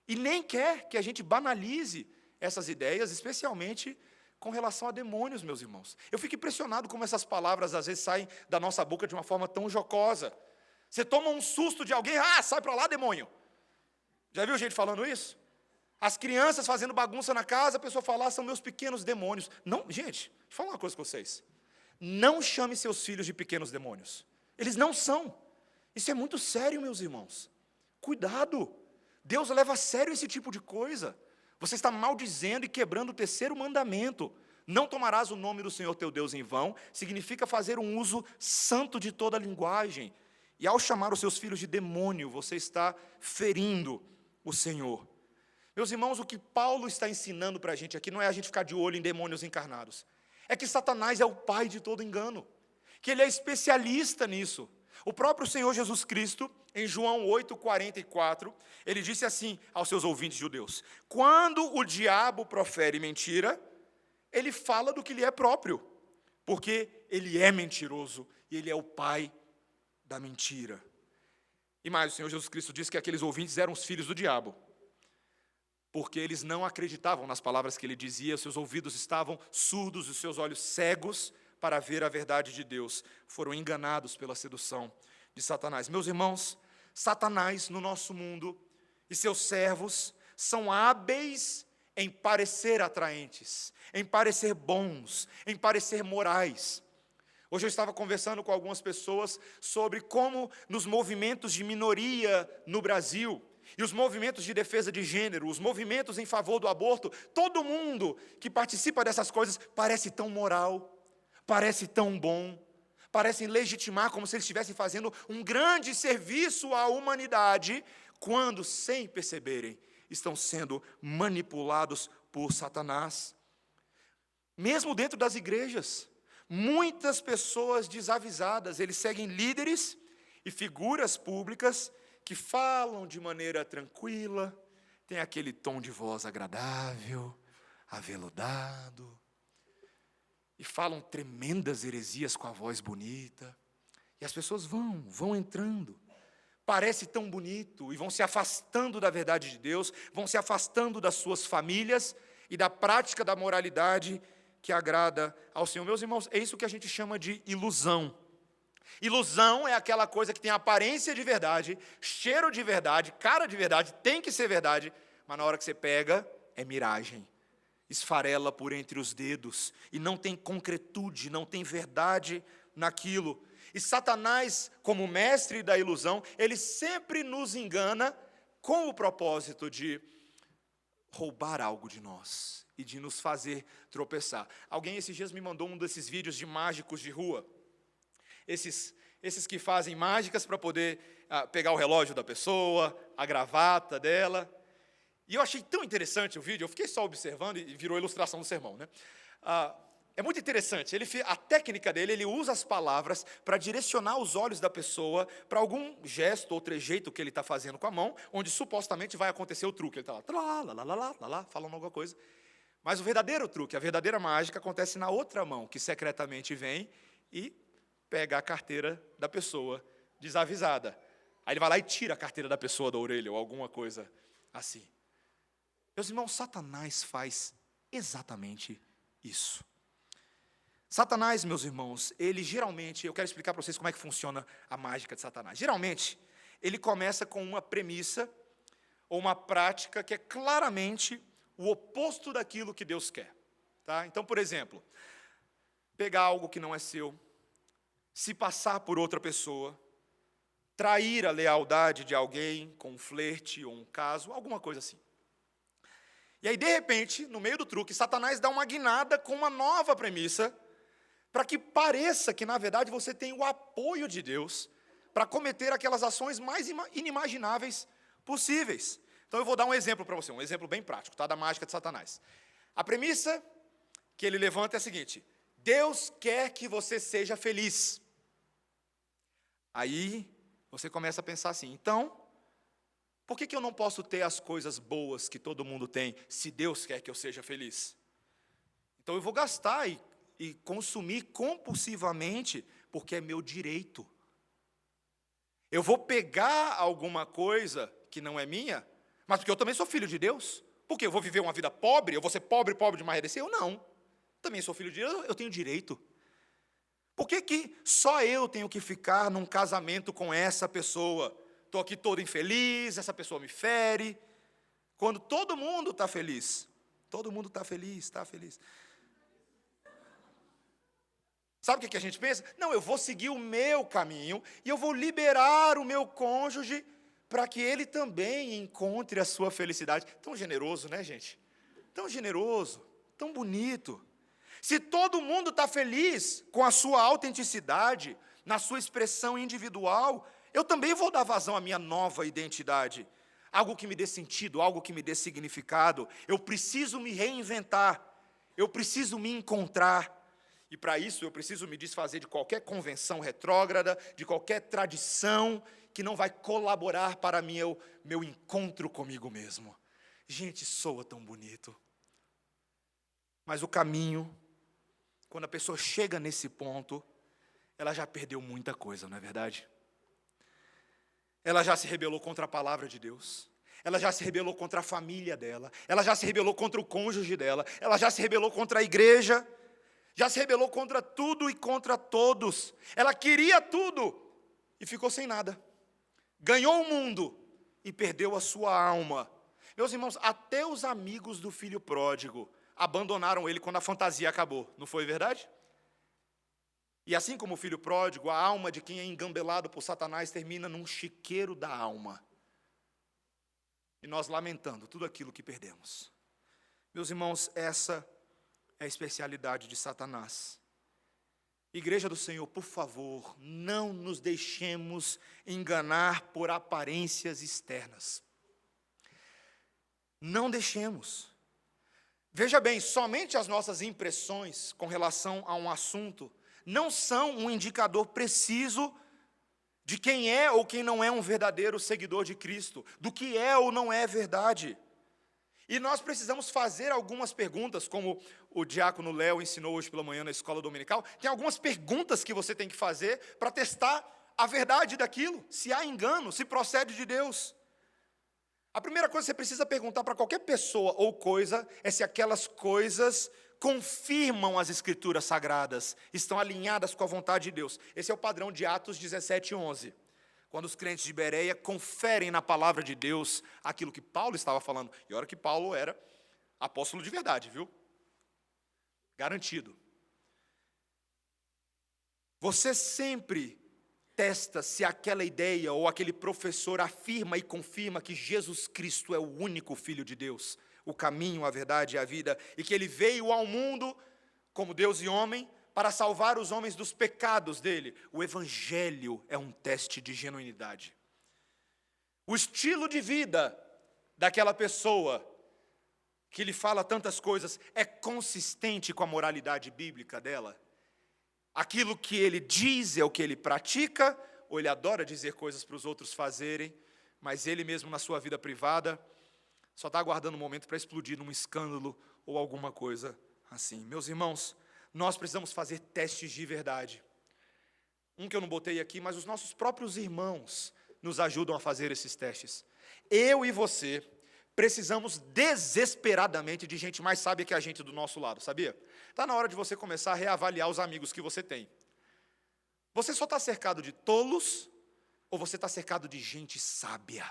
E nem quer que a gente banalize essas ideias, especialmente com relação a demônios, meus irmãos. Eu fico impressionado como essas palavras, às vezes, saem da nossa boca de uma forma tão jocosa. Você toma um susto de alguém, sai para lá, demônio. Já viu gente falando isso? As crianças fazendo bagunça na casa, a pessoa fala, são meus pequenos demônios. Não, gente, deixa eu falar uma coisa com vocês. Não chame seus filhos de pequenos demônios. Eles não são. Isso é muito sério, meus irmãos. Cuidado. Deus leva a sério esse tipo de coisa. Você está maldizendo e quebrando o 3º mandamento. Não tomarás o nome do Senhor teu Deus em vão, significa fazer um uso santo de toda a linguagem. E ao chamar os seus filhos de demônio, você está ferindo o Senhor. Meus irmãos, o que Paulo está ensinando para a gente aqui não é a gente ficar de olho em demônios encarnados. É que Satanás é o pai de todo engano, que ele é especialista nisso. O próprio Senhor Jesus Cristo, em João 8,44, ele disse assim aos seus ouvintes judeus: quando o diabo profere mentira, ele fala do que lhe é próprio, porque ele é mentiroso e ele é o pai da mentira. E mais, o Senhor Jesus Cristo disse que aqueles ouvintes eram os filhos do diabo, porque eles não acreditavam nas palavras que ele dizia, seus ouvidos estavam surdos e seus olhos cegos para ver a verdade de Deus. Foram enganados pela sedução de Satanás. Meus irmãos, Satanás no nosso mundo e seus servos são hábeis em parecer atraentes, em parecer bons, em parecer morais. Hoje eu estava conversando com algumas pessoas sobre como nos movimentos de minoria no Brasil, e os movimentos de defesa de gênero, os movimentos em favor do aborto, todo mundo que participa dessas coisas parece tão moral, parece tão bom, parecem legitimar como se eles estivessem fazendo um grande serviço à humanidade, quando, sem perceberem, estão sendo manipulados por Satanás. Mesmo dentro das igrejas, muitas pessoas desavisadas, eles seguem líderes e figuras públicas que falam de maneira tranquila, tem aquele tom de voz agradável, aveludado, e falam tremendas heresias com a voz bonita, e as pessoas vão entrando, parece tão bonito, e vão se afastando da verdade de Deus, vão se afastando das suas famílias e da prática da moralidade que agrada ao Senhor. Meus irmãos, é isso que a gente chama de ilusão. Ilusão é aquela coisa que tem aparência de verdade, cheiro de verdade, cara de verdade, tem que ser verdade, mas na hora que você pega, é miragem. Esfarela por entre os dedos e não tem concretude, não tem verdade naquilo. E Satanás, como mestre da ilusão, ele sempre nos engana com o propósito de roubar algo de nós e de nos fazer tropeçar. Alguém esses dias me mandou um desses vídeos de mágicos de rua. Esses que fazem mágicas para poder pegar o relógio da pessoa, a gravata dela. E eu achei tão interessante o vídeo, eu fiquei só observando e virou ilustração do sermão, né? É muito interessante, a técnica dele, ele usa as palavras para direcionar os olhos da pessoa para algum gesto ou trejeito que ele está fazendo com a mão, onde supostamente vai acontecer o truque. Ele está lá, falando alguma coisa. Mas o verdadeiro truque, a verdadeira mágica, acontece na outra mão, que secretamente vem e pega a carteira da pessoa desavisada. Aí ele vai lá e tira a carteira da pessoa da orelha, ou alguma coisa assim. Meus irmãos, Satanás faz exatamente isso. Satanás, meus irmãos, ele geralmente, eu quero explicar para vocês como é que funciona a mágica de Satanás. Geralmente, ele começa com uma premissa ou uma prática que é claramente o oposto daquilo que Deus quer. Tá? Então, por exemplo, pegar algo que não é seu, se passar por outra pessoa, trair a lealdade de alguém com um flerte ou um caso, alguma coisa assim. E aí, de repente, no meio do truque, Satanás dá uma guinada com uma nova premissa, para que pareça que, na verdade, você tem o apoio de Deus para cometer aquelas ações mais inimagináveis possíveis. Então, eu vou dar um exemplo para você, um exemplo bem prático, tá, da mágica de Satanás. A premissa que ele levanta é a seguinte: Deus quer que você seja feliz. Aí, você começa a pensar assim, então, por que eu não posso ter as coisas boas que todo mundo tem, se Deus quer que eu seja feliz? Então eu vou gastar e consumir compulsivamente, porque é meu direito. Eu vou pegar alguma coisa que não é minha, mas porque eu também sou filho de Deus. Porque eu vou viver uma vida pobre, eu vou ser pobre de mais eu não. Também sou filho de Deus, eu tenho direito. Por que só eu tenho que ficar num casamento com essa pessoa? Estou aqui todo infeliz, essa pessoa me fere, quando todo mundo está feliz. Todo mundo está feliz, está feliz. Sabe o que a gente pensa? Não, eu vou seguir o meu caminho e eu vou liberar o meu cônjuge para que ele também encontre a sua felicidade. Tão generoso, né, gente? Tão generoso, tão bonito. Se todo mundo está feliz com a sua autenticidade, na sua expressão individual, eu também vou dar vazão à minha nova identidade. Algo que me dê sentido, algo que me dê significado. Eu preciso me reinventar. Eu preciso me encontrar. E para isso eu preciso me desfazer de qualquer convenção retrógrada, de qualquer tradição que não vai colaborar para meu encontro comigo mesmo. Gente, soa tão bonito. Mas o caminho, quando a pessoa chega nesse ponto, ela já perdeu muita coisa, não é verdade? Ela já se rebelou contra a palavra de Deus. Ela já se rebelou contra a família dela. Ela já se rebelou contra o cônjuge dela. Ela já se rebelou contra a igreja. Já se rebelou contra tudo e contra todos. Ela queria tudo e ficou sem nada. Ganhou o mundo e perdeu a sua alma. Meus irmãos, até os amigos do filho pródigo abandonaram ele quando a fantasia acabou. Não foi verdade? E assim como o filho pródigo, a alma de quem é engambelado por Satanás termina num chiqueiro da alma. E nós lamentando tudo aquilo que perdemos. Meus irmãos, essa é a especialidade de Satanás. Igreja do Senhor, por favor, não nos deixemos enganar por aparências externas. Não deixemos. Veja bem, somente as nossas impressões com relação a um assunto não são um indicador preciso de quem é ou quem não é um verdadeiro seguidor de Cristo, do que é ou não é verdade. E nós precisamos fazer algumas perguntas, como o diácono Léo ensinou hoje pela manhã na escola dominical. Tem algumas perguntas que você tem que fazer para testar a verdade daquilo, se há engano, se procede de Deus. A primeira coisa que você precisa perguntar para qualquer pessoa ou coisa é se aquelas coisas confirmam as Escrituras Sagradas, estão alinhadas com a vontade de Deus. Esse é o padrão de Atos 17:11. Quando os crentes de Bereia conferem na palavra de Deus aquilo que Paulo estava falando. E olha que Paulo era apóstolo de verdade, viu? Garantido. Você sempre testa se aquela ideia ou aquele professor afirma e confirma que Jesus Cristo é o único Filho de Deus, o caminho, a verdade e a vida, e que Ele veio ao mundo como Deus e homem para salvar os homens dos pecados dele. O Evangelho é um teste de genuinidade. O estilo de vida daquela pessoa que lhe fala tantas coisas é consistente com a moralidade bíblica dela? Aquilo que ele diz é o que ele pratica, ou ele adora dizer coisas para os outros fazerem, mas ele mesmo na sua vida privada só está aguardando um momento para explodir num escândalo ou alguma coisa assim. Meus irmãos, nós precisamos fazer testes de verdade. Um que eu não botei aqui, mas os nossos próprios irmãos nos ajudam a fazer esses testes. Eu e você precisamos desesperadamente de gente mais sábia que a gente do nosso lado, sabia? Está na hora de você começar a reavaliar os amigos que você tem. Você só está cercado de tolos ou você está cercado de gente sábia?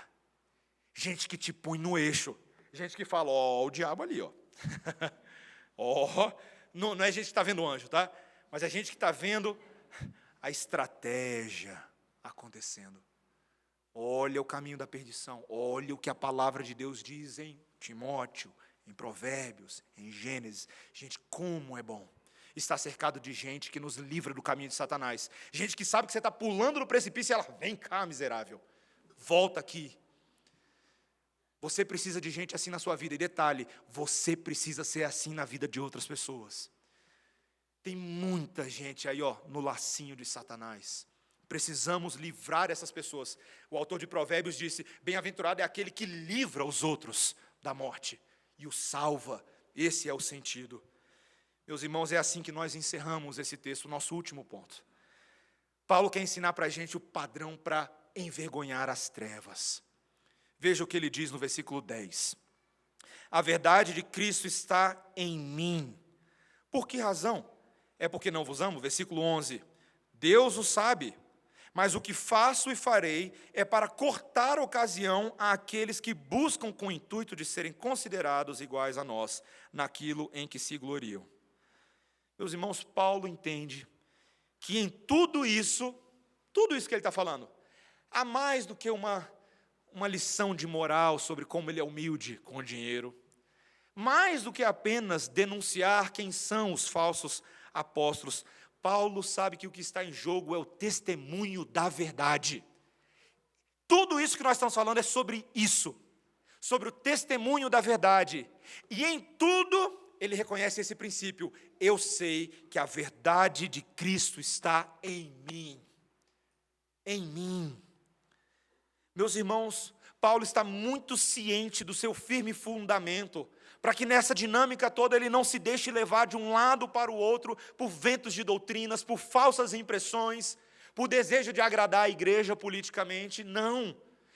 Gente que te põe no eixo. Gente que fala, ó, o diabo ali, ó. Ó, não é gente que está vendo o anjo, tá? Mas é gente que está vendo a estratégia acontecendo. Olha o caminho da perdição, olha o que a palavra de Deus diz em Timóteo, em Provérbios, em Gênesis. Gente, como é bom estar cercado de gente que nos livra do caminho de Satanás. Gente que sabe que você está pulando no precipício e ela, vem cá, miserável, volta aqui. Você precisa de gente assim na sua vida. E detalhe, você precisa ser assim na vida de outras pessoas. Tem muita gente aí, ó, no lacinho de Satanás. Precisamos livrar essas pessoas. O autor de Provérbios disse, bem-aventurado é aquele que livra os outros da morte e os salva. Esse é o sentido. Meus irmãos, é assim que nós encerramos esse texto, o nosso último ponto. Paulo quer ensinar para a gente o padrão para envergonhar as trevas. Veja o que ele diz no versículo 10. A verdade de Cristo está em mim. Por que razão? É porque não vos amo? Versículo 11. Deus o sabe. Mas o que faço e farei é para cortar ocasião àqueles que buscam com o intuito de serem considerados iguais a nós, naquilo em que se gloriam. Meus irmãos, Paulo entende que em tudo isso que ele está falando, há mais do que uma lição de moral sobre como ele é humilde com o dinheiro, mais do que apenas denunciar quem são os falsos apóstolos. Paulo sabe que o que está em jogo é o testemunho da verdade. Tudo isso que nós estamos falando é sobre isso, sobre o testemunho da verdade. E em tudo ele reconhece esse princípio. Eu sei que a verdade de Cristo está em mim. Em mim. Meus irmãos, Paulo está muito ciente do seu firme fundamento, para que nessa dinâmica toda ele não se deixe levar de um lado para o outro por ventos de doutrinas, por falsas impressões, por desejo de agradar a igreja politicamente. Não,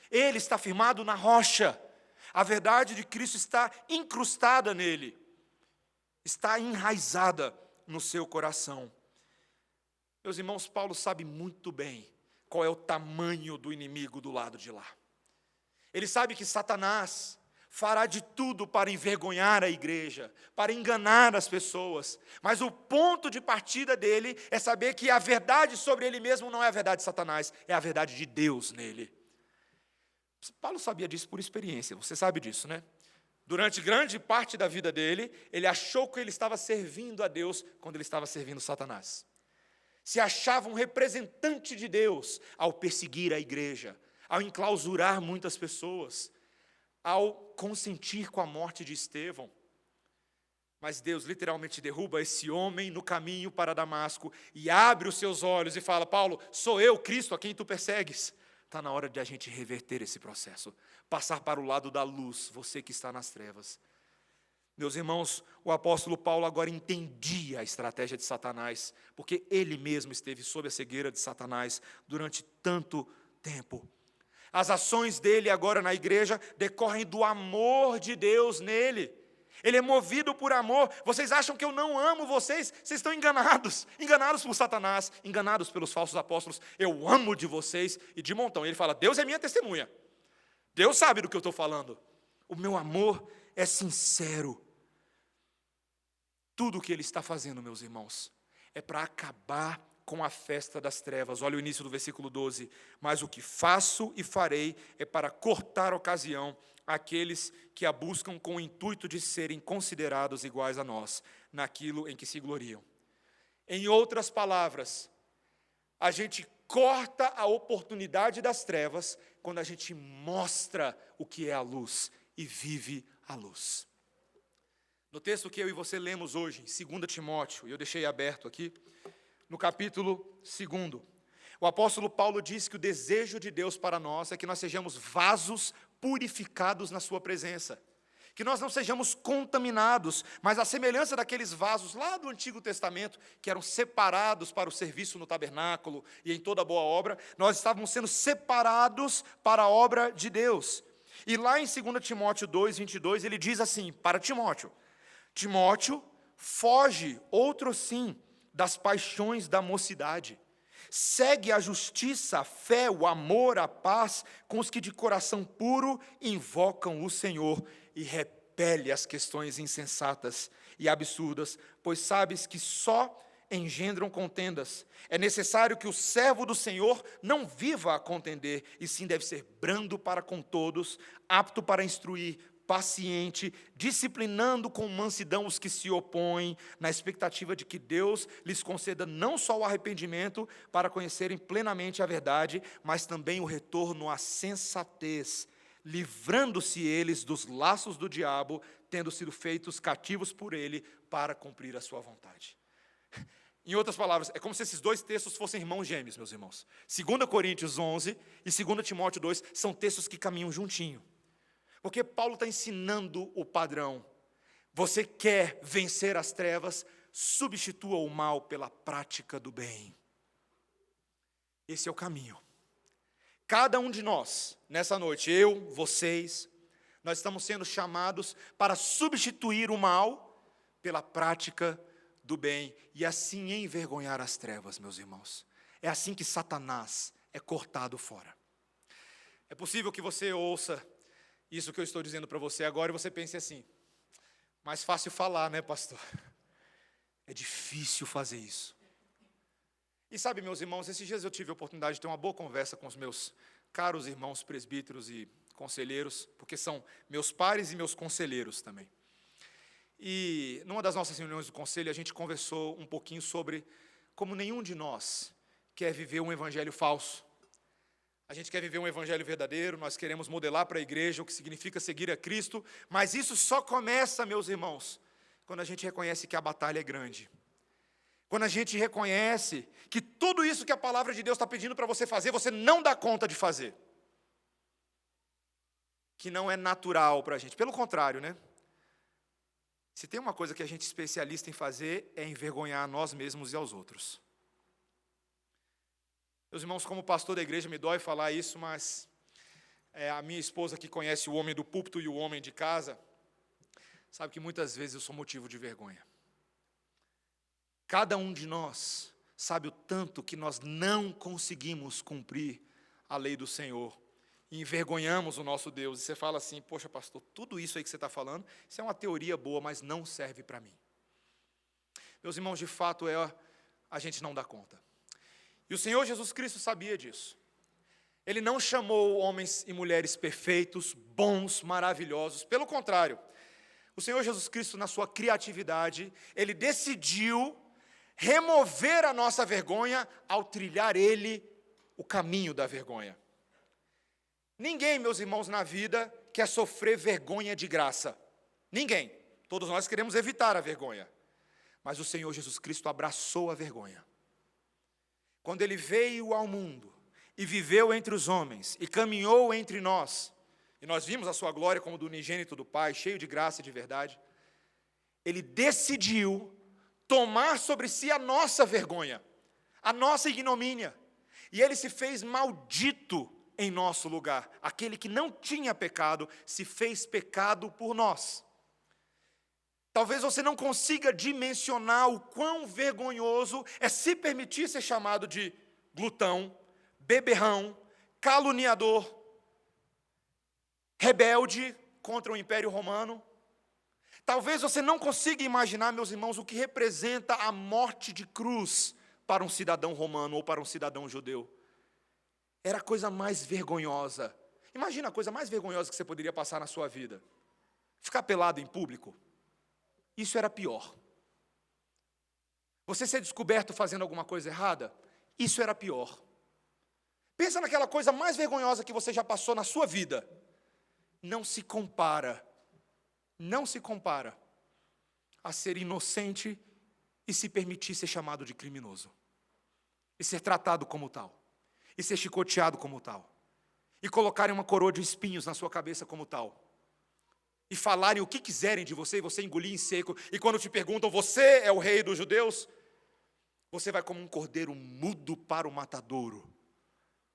ele está firmado na rocha. A verdade de Cristo está incrustada nele, está enraizada no seu coração. Meus irmãos, Paulo sabe muito bem qual é o tamanho do inimigo do lado de lá. Ele sabe que Satanás fará de tudo para envergonhar a igreja, para enganar as pessoas. Mas o ponto de partida dele é saber que a verdade sobre ele mesmo não é a verdade de Satanás, é a verdade de Deus nele. Paulo sabia disso por experiência, você sabe disso, né? Durante grande parte da vida dele, ele achou que ele estava servindo a Deus quando ele estava servindo Satanás. Se achava um representante de Deus ao perseguir a igreja, ao enclausurar muitas pessoas, ao consentir com a morte de Estevão. Mas Deus literalmente derruba esse homem no caminho para Damasco e abre os seus olhos e fala, Paulo, sou eu, Cristo, a quem tu persegues. Está na hora de a gente reverter esse processo, passar para o lado da luz, você que está nas trevas. Meus irmãos, o apóstolo Paulo agora entendia a estratégia de Satanás, porque ele mesmo esteve sob a cegueira de Satanás durante tanto tempo. As ações dele agora na igreja decorrem do amor de Deus nele. Ele é movido por amor. Vocês acham que eu não amo vocês? Vocês estão enganados. Enganados por Satanás, enganados pelos falsos apóstolos. Eu amo de vocês e de montão. Ele fala, Deus é minha testemunha. Deus sabe do que eu estou falando. O meu amor é sincero. Tudo o que Ele está fazendo, meus irmãos, é para acabar com a festa das trevas. Olha o início do versículo 12. Mas o que faço e farei é para cortar a ocasião àqueles que a buscam com o intuito de serem considerados iguais a nós, naquilo em que se gloriam. Em outras palavras, a gente corta a oportunidade das trevas quando a gente mostra o que é a luz e vive a luz. No texto que eu e você lemos hoje, em 2 Timóteo, e eu deixei aberto aqui, no capítulo 2, o apóstolo Paulo diz que o desejo de Deus para nós é que nós sejamos vasos purificados na sua presença, que nós não sejamos contaminados, mas a semelhança daqueles vasos lá do Antigo Testamento, que eram separados para o serviço no tabernáculo e em toda boa obra, nós estávamos sendo separados para a obra de Deus. E lá em 2 Timóteo 2, 22, ele diz assim, para Timóteo, Timóteo, foge, outro sim, das paixões da mocidade. Segue a justiça, a fé, o amor, a paz, com os que de coração puro invocam o Senhor e repele as questões insensatas e absurdas, pois sabes que só engendram contendas. É necessário que o servo do Senhor não viva a contender, e sim deve ser brando para com todos, apto para instruir, paciente, disciplinando com mansidão os que se opõem, na expectativa de que Deus lhes conceda não só o arrependimento para conhecerem plenamente a verdade, mas também o retorno à sensatez, livrando-se eles dos laços do diabo, tendo sido feitos cativos por ele para cumprir a sua vontade. Em outras palavras, é como se esses dois textos fossem irmãos gêmeos, meus irmãos. 2 Coríntios 11 e 2 Timóteo 2 são textos que caminham juntinho. Porque Paulo está ensinando o padrão. Você quer vencer as trevas, substitua o mal pela prática do bem. Esse é o caminho. Cada um de nós, nessa noite, eu, vocês, nós estamos sendo chamados para substituir o mal pela prática do bem, e assim envergonhar as trevas, meus irmãos. É assim que Satanás é cortado fora. É possível que você ouça isso que eu estou dizendo para você agora, e você pense assim, mais fácil falar, né, pastor? É difícil fazer isso. E sabe, meus irmãos, esses dias eu tive a oportunidade de ter uma boa conversa com os meus caros irmãos presbíteros e conselheiros, porque são meus pares e meus conselheiros também. E numa das nossas reuniões do conselho, a gente conversou um pouquinho sobre como nenhum de nós quer viver um evangelho falso. A gente quer viver um evangelho verdadeiro, nós queremos modelar para a igreja o que significa seguir a Cristo, mas isso só começa, meus irmãos, quando a gente reconhece que a batalha é grande. Quando a gente reconhece que tudo isso que a palavra de Deus está pedindo para você fazer, você não dá conta de fazer. Que não é natural para a gente. Pelo contrário, né? Se tem uma coisa que a gente é especialista em fazer, é envergonhar a nós mesmos e aos outros. Meus irmãos, como pastor da igreja, me dói falar isso, mas a minha esposa, que conhece o homem do púlpito e o homem de casa, sabe que muitas vezes eu sou motivo de vergonha. Cada um de nós sabe o tanto que nós não conseguimos cumprir a lei do Senhor, e envergonhamos o nosso Deus. E você fala assim, poxa pastor, tudo isso aí que você está falando, isso é uma teoria boa, mas não serve para mim. Meus irmãos, de fato, a gente não dá conta. E o Senhor Jesus Cristo sabia disso. Ele não chamou homens e mulheres perfeitos, bons, maravilhosos. Pelo contrário, o Senhor Jesus Cristo, na sua criatividade, Ele decidiu remover a nossa vergonha ao trilhar Ele o caminho da vergonha. Ninguém, meus irmãos, na vida quer sofrer vergonha de graça. Ninguém. Todos nós queremos evitar a vergonha. Mas o Senhor Jesus Cristo abraçou a vergonha. Quando Ele veio ao mundo e viveu entre os homens e caminhou entre nós, e nós vimos a sua glória como do unigênito do Pai, cheio de graça e de verdade, Ele decidiu tomar sobre si a nossa vergonha, a nossa ignomínia, e Ele se fez maldito em nosso lugar. Aquele que não tinha pecado se fez pecado por nós. Talvez você não consiga dimensionar o quão vergonhoso é se permitir ser chamado de glutão, beberrão, caluniador, rebelde contra o Império Romano. Talvez você não consiga imaginar, meus irmãos, o que representa a morte de cruz para um cidadão romano ou para um cidadão judeu. Era a coisa mais vergonhosa. Imagina a coisa mais vergonhosa que você poderia passar na sua vida. Ficar pelado em público. Isso era pior. Você ser descoberto fazendo alguma coisa errada, isso era pior. Pensa naquela coisa mais vergonhosa que você já passou na sua vida. Não se compara a ser inocente e se permitir ser chamado de criminoso. E ser tratado como tal. E ser chicoteado como tal. E colocarem uma coroa de espinhos na sua cabeça como tal. E falarem o que quiserem de você, e você engolir em seco. E quando te perguntam, você é o rei dos judeus? Você vai como um cordeiro mudo para o matadouro.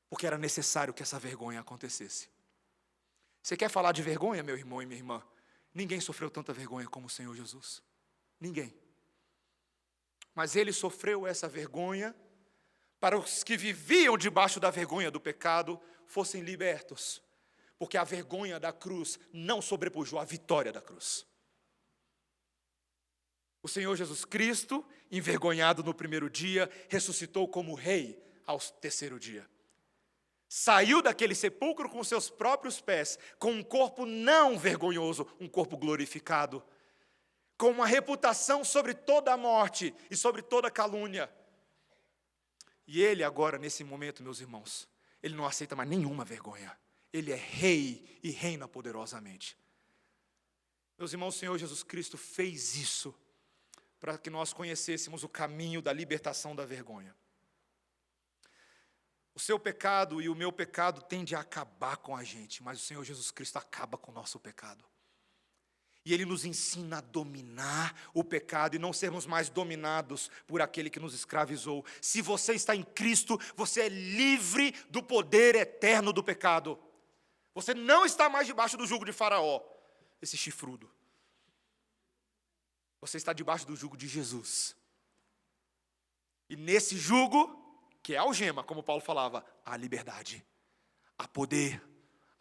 Porque era necessário que essa vergonha acontecesse. Você quer falar de vergonha, meu irmão e minha irmã? Ninguém sofreu tanta vergonha como o Senhor Jesus. Ninguém. Mas Ele sofreu essa vergonha para os que viviam debaixo da vergonha do pecado fossem libertos. Porque a vergonha da cruz não sobrepujou a vitória da cruz. O Senhor Jesus Cristo, envergonhado no primeiro dia, ressuscitou como rei ao terceiro dia. Saiu daquele sepulcro com seus próprios pés, com um corpo não vergonhoso, um corpo glorificado, com uma reputação sobre toda a morte e sobre toda calúnia. E Ele agora, nesse momento, meus irmãos, Ele não aceita mais nenhuma vergonha. Ele é rei e reina poderosamente. Meus irmãos, o Senhor Jesus Cristo fez isso para que nós conhecêssemos o caminho da libertação da vergonha. O seu pecado e o meu pecado tende a acabar com a gente, mas o Senhor Jesus Cristo acaba com o nosso pecado. E Ele nos ensina a dominar o pecado e não sermos mais dominados por aquele que nos escravizou. Se você está em Cristo, você é livre do poder eterno do pecado. Você não está mais debaixo do jugo de Faraó, esse chifrudo. Você está debaixo do jugo de Jesus. E nesse jugo, que é a algema, como Paulo falava, há liberdade, há poder,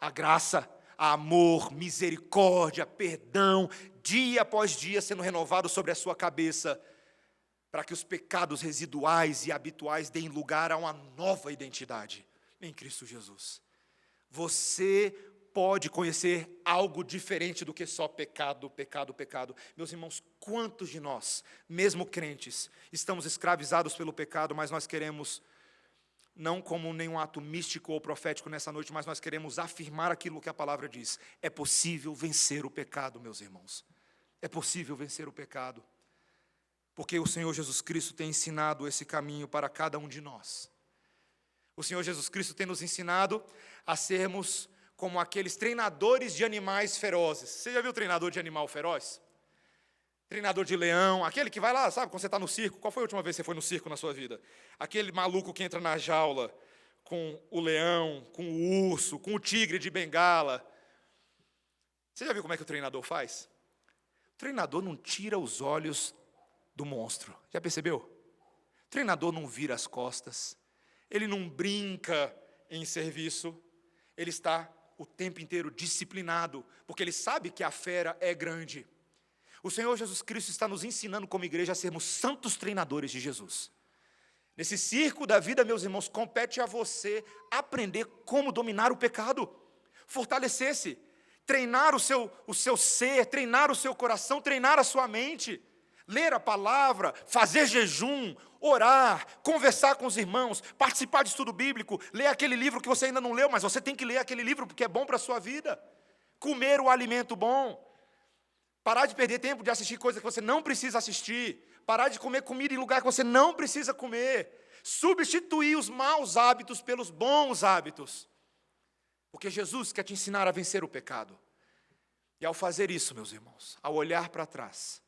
há graça, há amor, misericórdia, perdão, dia após dia sendo renovado sobre a sua cabeça, para que os pecados residuais e habituais deem lugar a uma nova identidade em Cristo Jesus. Você pode conhecer algo diferente do que só pecado, pecado, pecado. Meus irmãos, quantos de nós, mesmo crentes, estamos escravizados pelo pecado, mas nós queremos, não como nenhum ato místico ou profético nessa noite, mas nós queremos afirmar aquilo que a palavra diz. É possível vencer o pecado, meus irmãos. É possível vencer o pecado. Porque o Senhor Jesus Cristo tem ensinado esse caminho para cada um de nós. O Senhor Jesus Cristo tem nos ensinado a sermos como aqueles treinadores de animais ferozes. Você já viu treinador de animal feroz? Treinador de leão, aquele que vai lá, sabe, quando você está no circo. Qual foi a última vez que você foi no circo na sua vida? Aquele maluco que entra na jaula com o leão, com o urso, com o tigre de bengala. Você já viu como é que o treinador faz? O treinador não tira os olhos do monstro. Já percebeu? O treinador não vira as costas. Ele não brinca em serviço. Ele está o tempo inteiro disciplinado, porque ele sabe que a fera é grande. O Senhor Jesus Cristo está nos ensinando como igreja a sermos santos treinadores de Jesus. Nesse circo da vida, meus irmãos, compete a você aprender como dominar o pecado, fortalecer-se, treinar o seu ser, treinar o seu coração, treinar a sua mente, ler a palavra, fazer jejum, orar, conversar com os irmãos, participar de estudo bíblico, ler aquele livro que você ainda não leu, mas você tem que ler aquele livro porque é bom para a sua vida, comer o alimento bom, parar de perder tempo de assistir coisas que você não precisa assistir, parar de comer comida em lugar que você não precisa comer, substituir os maus hábitos pelos bons hábitos, porque Jesus quer te ensinar a vencer o pecado. E ao fazer isso, meus irmãos, ao olhar para trás,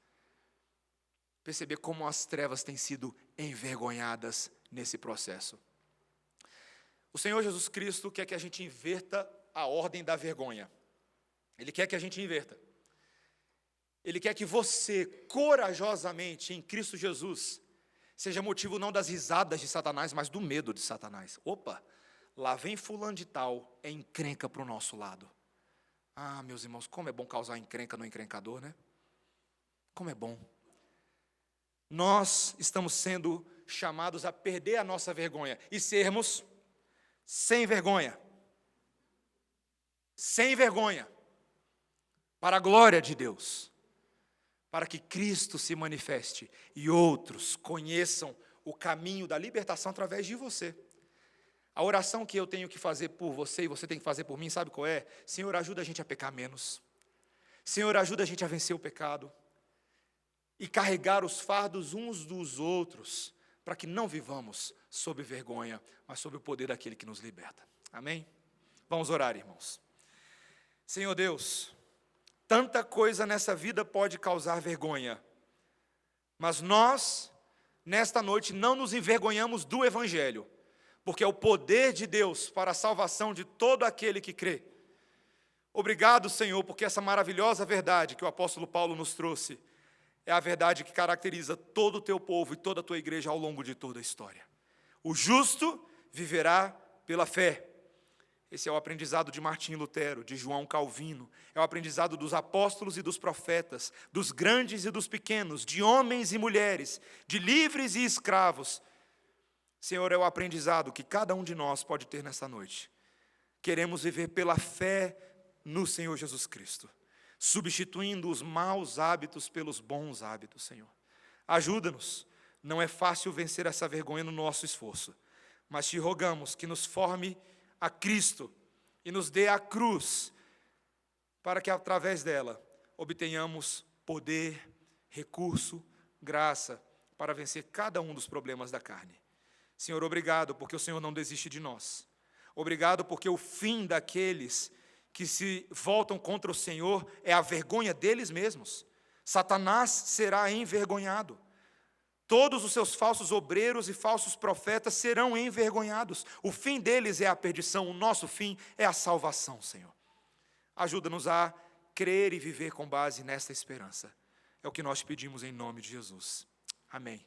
perceber como as trevas têm sido envergonhadas nesse processo. O Senhor Jesus Cristo quer que a gente inverta a ordem da vergonha. Ele quer que a gente inverta. Ele quer que você, corajosamente, em Cristo Jesus, seja motivo não das risadas de Satanás, mas do medo de Satanás. Opa, lá vem fulano de tal, é encrenca para o nosso lado. Ah, meus irmãos, como é bom causar encrenca no encrencador, né? Como é bom. Nós estamos sendo chamados a perder a nossa vergonha e sermos sem vergonha. Sem vergonha. Para a glória de Deus. Para que Cristo se manifeste e outros conheçam o caminho da libertação através de você. A oração que eu tenho que fazer por você e você tem que fazer por mim, sabe qual é? Senhor, ajuda a gente a pecar menos. Senhor, ajuda a gente a vencer o pecado. E carregar os fardos uns dos outros, para que não vivamos sob vergonha, mas sob o poder daquele que nos liberta. Amém? Vamos orar, irmãos. Senhor Deus, tanta coisa nessa vida pode causar vergonha, mas nós, nesta noite, não nos envergonhamos do Evangelho, porque é o poder de Deus para a salvação de todo aquele que crê. Obrigado, Senhor, porque essa maravilhosa verdade que o apóstolo Paulo nos trouxe, é a verdade que caracteriza todo o teu povo e toda a tua igreja ao longo de toda a história. O justo viverá pela fé. Esse é o aprendizado de Martim Lutero, de João Calvino. É o aprendizado dos apóstolos e dos profetas, dos grandes e dos pequenos, de homens e mulheres, de livres e escravos. Senhor, é o aprendizado que cada um de nós pode ter nessa noite. Queremos viver pela fé no Senhor Jesus Cristo, substituindo os maus hábitos pelos bons hábitos, Senhor. Ajuda-nos. Não é fácil vencer essa vergonha no nosso esforço, mas te rogamos que nos forme a Cristo e nos dê a cruz, para que através dela obtenhamos poder, recurso, graça, para vencer cada um dos problemas da carne. Senhor, obrigado porque o Senhor não desiste de nós. Obrigado porque o fim daqueles que se voltam contra o Senhor é a vergonha deles mesmos. Satanás será envergonhado. Todos os seus falsos obreiros e falsos profetas serão envergonhados. O fim deles é a perdição, o nosso fim é a salvação, Senhor. Ajuda-nos a crer e viver com base nesta esperança. É o que nós pedimos em nome de Jesus. Amém.